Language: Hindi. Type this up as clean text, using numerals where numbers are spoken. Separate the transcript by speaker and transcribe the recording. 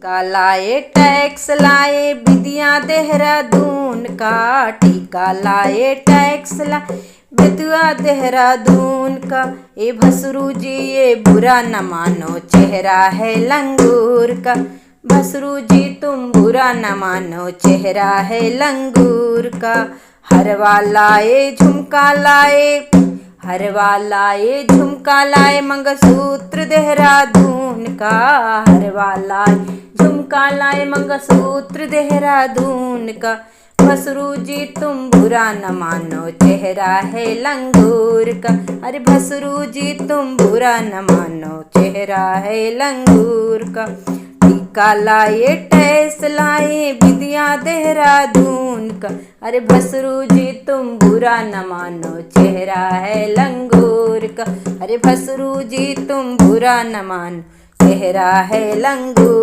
Speaker 1: का लाए टैक्स लाए विदिया देहरादून का, टीका लाए टैक्स लाए विदिया देहरादून का। ए भसरू जी ये बुरा न मानो, चेहरा है लंगूर का। भसरू जी तुम बुरा न मानो, चेहरा है लंगूर का। हरवा लाए झुमका लाए, हरवा लाए झुमका लाए मंगलसूत्र देहरादून का। हरवा लाए झुमका लाए मंगलसूत्र देहरादून का। भसरू जी तुम बुरा न मानो, चेहरा है लंगूर का। अरे भसरू जी तुम बुरा न मानो, चेहरा है लंगूर का। टीका लाए टैक्स लाए विदिया देहरादून का। अरे भसरू जी तुम बुरा न मानो, चेहरा है लंगूर का। अरे भसरू जी तुम बुरा न मानो, चेहरा है लंगूर।